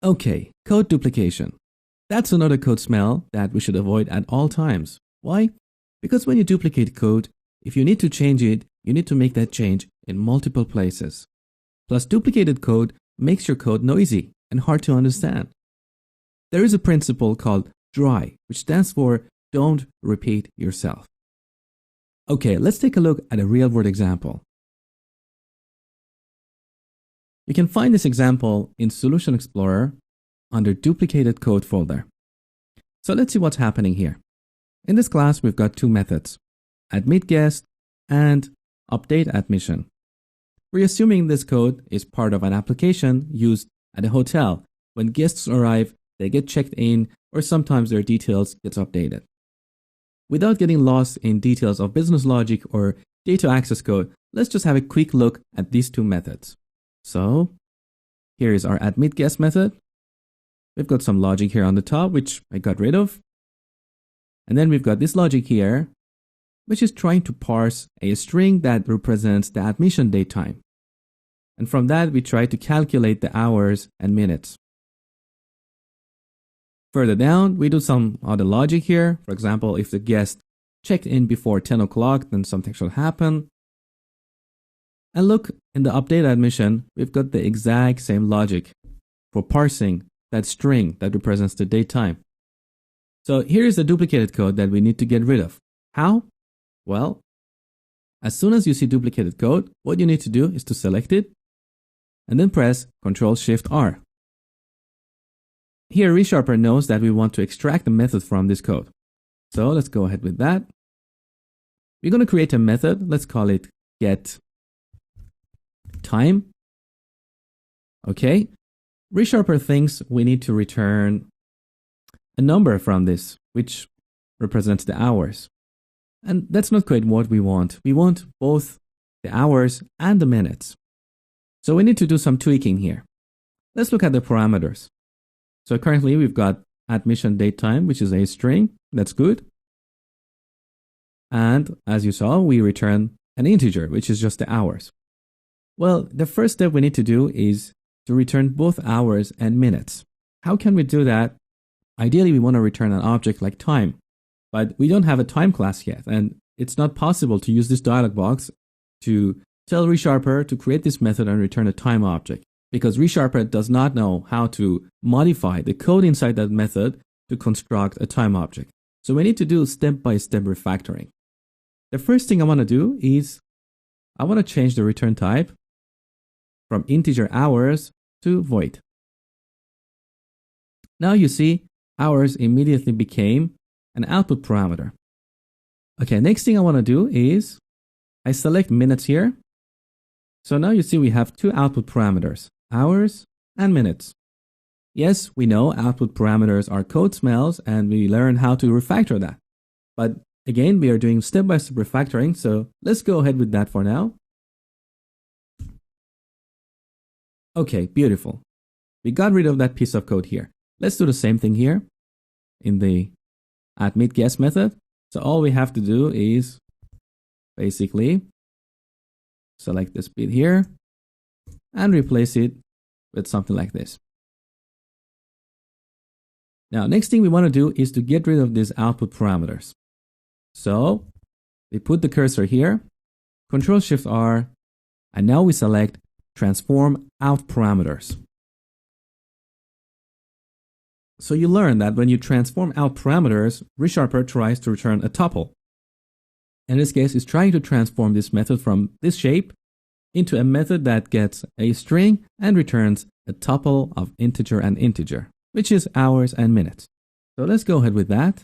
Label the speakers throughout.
Speaker 1: Okay, code duplication. That's another code smell that we should avoid at all times. Why? Because when you duplicate code, if you need to change it, you need to make that change in multiple places. Plus, duplicated code makes your code noisy and hard to understand. There is a principle called DRY, which stands for don't repeat yourself. Okay, let's take a look at a real-world example. You can find this example in Solution Explorer under Duplicated Code folder. So let's see what's happening here. In this class, we've got two methods, admitGuest and updateAdmission. We're assuming this code is part of an application used at a hotel. When guests arrive, they get checked in, or sometimes their details gets updated. Without getting lost in details of business logic or data access code, let's just have a quick look at these two methods. So here is our admitGuest method. We've got some logic here on the top, which I got rid of. And then we've got this logic here, which is trying to parse a string that represents the admission date time. And from that, we try to calculate the hours and minutes. Further down, we do some other logic here. For example, if the guest checked in before 10 o'clock, then something should happen. And look, in the updateAdmission, we've got the exact same logic for parsing that string that represents the date time. So here is the duplicated code that we need to get rid of. How? Well, as soon as you see duplicated code, what you need to do is to select it and then press Ctrl-Shift-R. Here, ReSharper knows that we want to extract a method from this code. So let's go ahead with that. We're going to create a method. Let's call it getTime. Okay. ReSharper thinks we need to return a number from this, which represents the hours. And that's not quite what we want. We want both the hours and the minutes. So we need to do some tweaking here. Let's look at the parameters. So currently we've got admission date time, which is a string. That's good. And as you saw, we return an integer, which is just the hours. Well, the first step we need to do is to return both hours and minutes. How can we do that? Ideally, we want to return an object like time, but we don't have a time class yet, and it's not possible to use this dialog box to tell ReSharper to create this method and return a time object, because ReSharper does not know how to modify the code inside that method to construct a time object. So we need to do step-by-step refactoring. The first thing I want to do is I want to change the return type from integer hours to void. Now you see hours immediately became an output parameter. Okay, next thing I want to do is I select minutes here. So now you see we have two output parameters, hours and minutes. Yes, we know output parameters are code smells and we learn how to refactor that. But again, we are doing step-by-step refactoring, so let's go ahead with that for now. Okay, beautiful. We got rid of that piece of code here. Let's do the same thing here in the admitGuest method. So all we have to do is basically select this bit here and replace it with something like this. Now, next thing we want to do is to get rid of these output parameters. So we put the cursor here, Ctrl-Shift-R, and now we select Transform Out Parameters. So you learn that when you transform out parameters, ReSharper tries to return a tuple. In this case, it's trying to transform this method from this shape into a method that gets a string and returns a tuple of integer and integer, which is hours and minutes. So let's go ahead with that.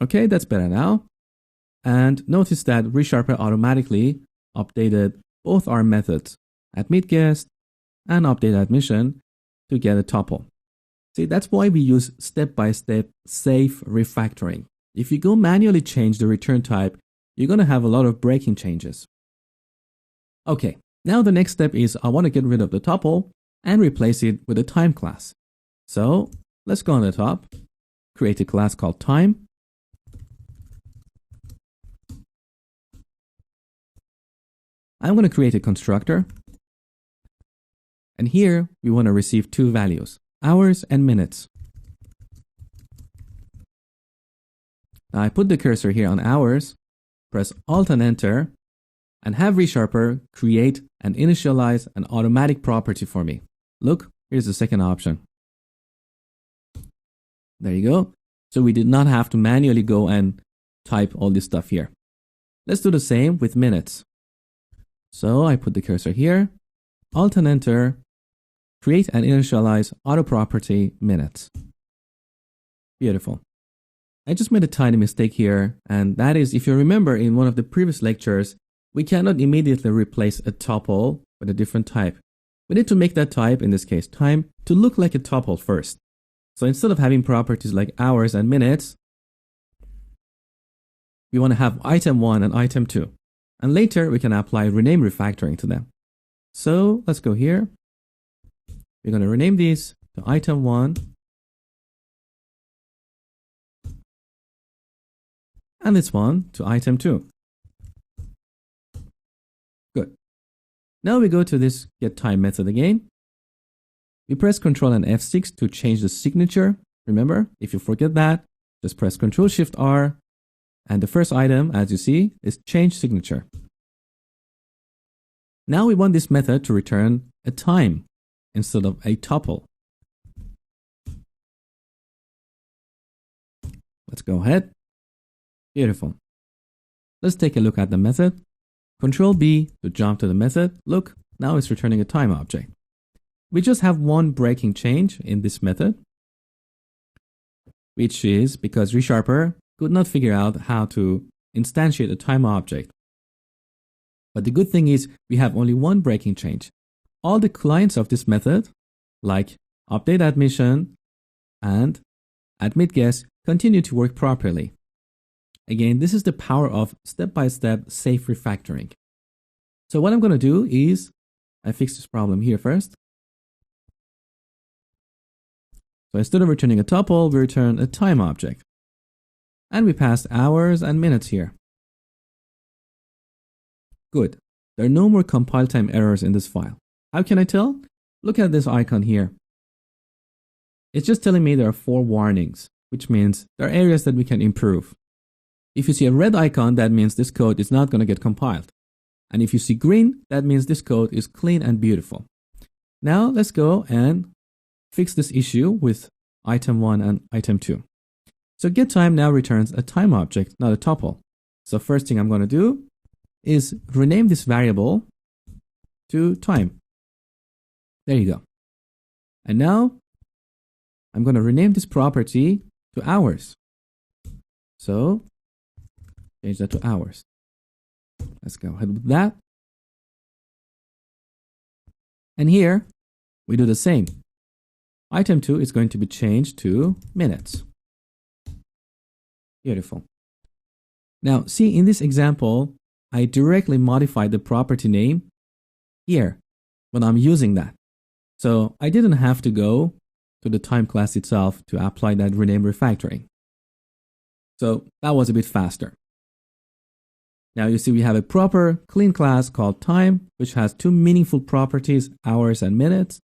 Speaker 1: Okay, that's better now. And notice that ReSharper automatically updated both our methods, admitGuest and updateAdmission, to get a tuple. See, that's why we use step-by-step safe refactoring. If you go manually change the return type, you're going to have a lot of breaking changes. Okay, now the next step is I want to get rid of the tuple and replace it with a time class. So let's go on the top, create a class called time. I'm going to create a constructor. And here we want to receive two values, hours and minutes. Now I put the cursor here on hours, press Alt and Enter, and have ReSharper create and initialize an automatic property for me. Look, here's the second option. There you go. So we did not have to manually go and type all this stuff here. Let's do the same with minutes. So I put the cursor here, Alt and Enter, create and initialize auto property minutes. Beautiful. I just made a tiny mistake here, and that is, if you remember in one of the previous lectures, we cannot immediately replace a tuple with a different type. We need to make that type, in this case time, to look like a tuple first. So instead of having properties like hours and minutes, we want to have item 1 and item 2. And later we can apply rename refactoring to them. So let's go here. We're going to rename these to item 1 and this one to item 2. Good. Now we go to this getTime method again. We press Ctrl and F6 to change the signature. Remember, if you forget that, just press Ctrl-Shift-R, and the first item, as you see, is change signature. Now we want this method to return a time instead of a tuple. Let's go ahead. Beautiful. Let's take a look at the method. Ctrl B to jump to the method. Look, now it's returning a time object. We just have one breaking change in this method, which is because ReSharper could not figure out how to instantiate a time object. But the good thing is we have only one breaking change. All the clients of this method, like updateAdmission and admitGuess, continue to work properly. Again, this is the power of step-by-step safe refactoring. So what I'm going to do is, I fix this problem here first. So instead of returning a tuple, we return a time object. And we passed hours and minutes here. Good. There are no more compile time errors in this file. How can I tell? Look at this icon here. It's just telling me there are 4 warnings, which means there are areas that we can improve. If you see a red icon, that means this code is not going to get compiled. And if you see green, that means this code is clean and beautiful. Now let's go and fix this issue with item 1 and item 2. So getTime now returns a time object, not a tuple. So first thing I'm going to do is rename this variable to time. There you go. And now I'm going to rename this property to hours. So change that to hours. Let's go ahead with that. And here we do the same. Item 2 is going to be changed to minutes. Beautiful. Now, see, in this example, I directly modified the property name here when I'm using that. So I didn't have to go to the time class itself to apply that rename refactoring. So that was a bit faster. Now you see we have a proper clean class called time, which has 2 meaningful properties, hours and minutes,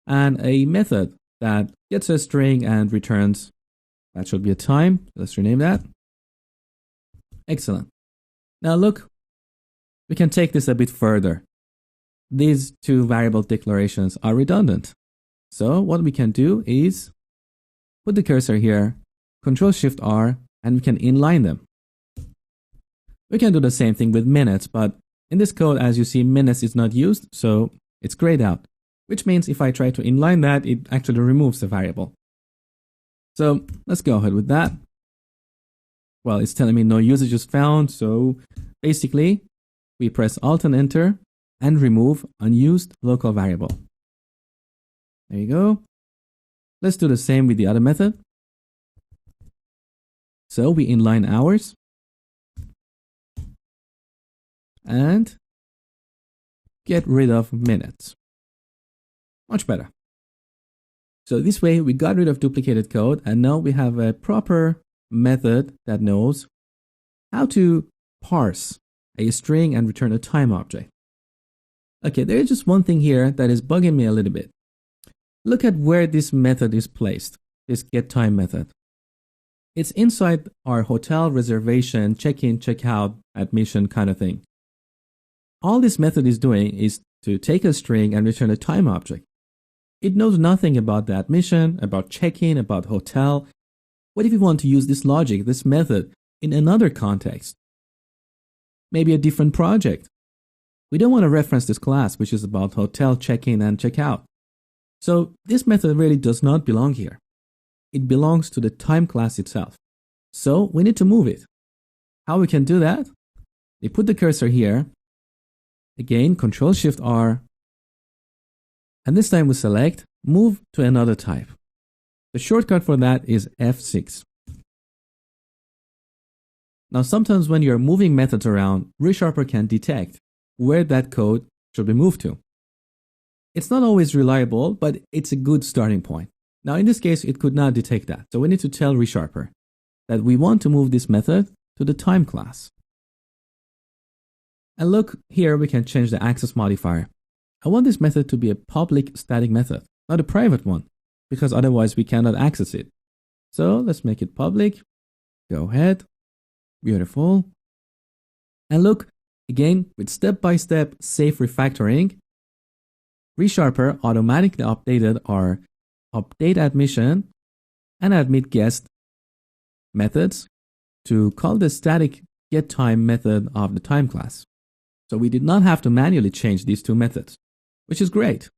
Speaker 1: and a method that gets a string and returns. That should be a time. Let's rename that. Excellent. Now look, we can take this a bit further. These 2 variable declarations are redundant. So what we can do is put the cursor here, Ctrl-Shift-R, and we can inline them. We can do the same thing with minutes, but in this code, as you see, minutes is not used, so it's grayed out, which means if I try to inline that, it actually removes the variable. So let's go ahead with that. Well, it's telling me no usage is found, so basically we press Alt and Enter and remove unused local variable. There you go. Let's do the same with the other method. So we inline hours and get rid of minutes. Much better. So this way we got rid of duplicated code, and now we have a proper method that knows how to parse a string and return a time object. Okay, there is just one thing here that is bugging me a little bit. Look at where this method is placed, this getTime method. It's inside our hotel reservation, check-in, check-out, admission kind of thing. All this method is doing is to take a string and return a time object. It knows nothing about the admission, about check-in, about hotel. What if we want to use this logic, this method, in another context? Maybe a different project. We don't want to reference this class, which is about hotel check-in and check-out. So this method really does not belong here. It belongs to the time class itself. So we need to move it. How we can do that? We put the cursor here. Again, Control-Shift-R. And this time we select Move to another type. The shortcut for that is F6. Now sometimes when you're moving methods around, ReSharper can detect where that code should be moved to. It's not always reliable, but it's a good starting point. Now in this case, it could not detect that. So we need to tell ReSharper that we want to move this method to the time class. And look, here we can change the access modifier. I want this method to be a public static method, not a private one, because otherwise we cannot access it. So let's make it public. Go ahead. Beautiful. And look, again, with step-by-step safe refactoring, ReSharper automatically updated our update admission and admit guest methods to call the static getTime method of the time class. So we did not have to manually change these two methods, which is great.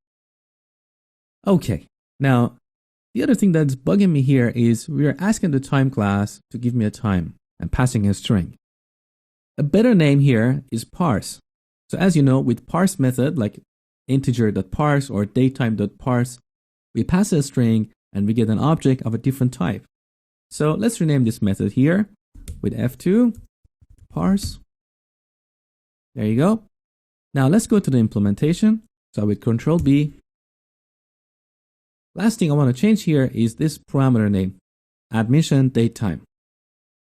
Speaker 1: Okay, now the other thing that's bugging me here is we are asking the time class to give me a time and passing a string. A better name here is parse. So as you know, with parse method like integer.parse or datetime.parse, we pass a string and we get an object of a different type. So let's rename this method here with F2, parse. There you go. Now let's go to the implementation. So with Control B. Last thing I want to change here is this parameter name, admission datetime.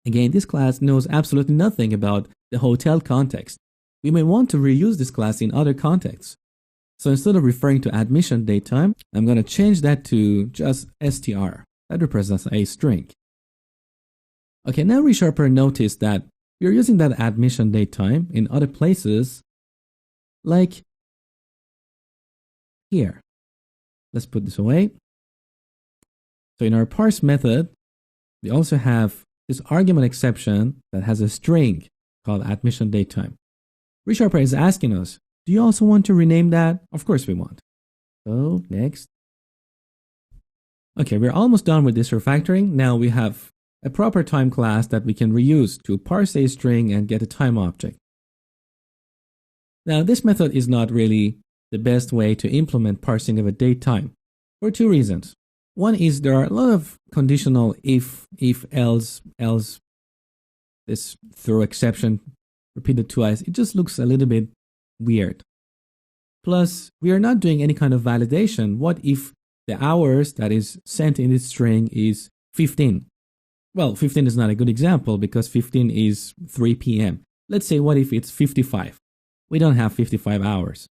Speaker 1: Again, this class knows absolutely nothing about the hotel context. We may want to reuse this class in other contexts. So instead of referring to admission datetime, I'm going to change that to just str. That represents a string. Okay, now ReSharper noticed that we're using that admission datetime in other places, like here. Let's put this away. So in our parse method, we also have this argument exception that has a string called admission datetime. ReSharper is asking us, do you also want to rename that? Of course we want. So next. Okay, we're almost done with this refactoring. Now we have a proper time class that we can reuse to parse a string and get a time object. Now this method is not really the best way to implement parsing of a datetime for two reasons. One is there are a lot of conditional if, else, this throw exception repeated twice. It just looks a little bit weird. Plus, we are not doing any kind of validation. What if the hours that is sent in this string is 15? Well, 15 is not a good example because 15 is 3 p.m. Let's say what if it's 55? We don't have 55 hours.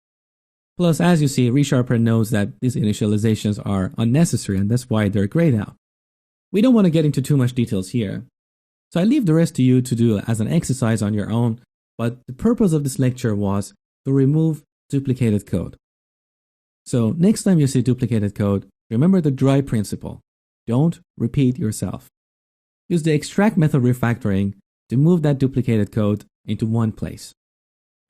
Speaker 1: Plus, as you see, ReSharper knows that these initializations are unnecessary and that's why they're grayed out. We don't want to get into too much details here. So I leave the rest to you to do as an exercise on your own, but the purpose of this lecture was to remove duplicated code. So next time you see duplicated code, remember the dry principle. Don't repeat yourself. Use the extract method refactoring to move that duplicated code into one place.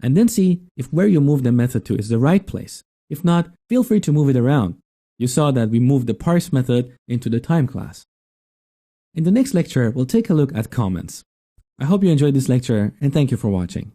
Speaker 1: And then see if where you move the method to is the right place. If not, feel free to move it around. You saw that we moved the parse method into the time class. In the next lecture, we'll take a look at comments. I hope you enjoyed this lecture and thank you for watching.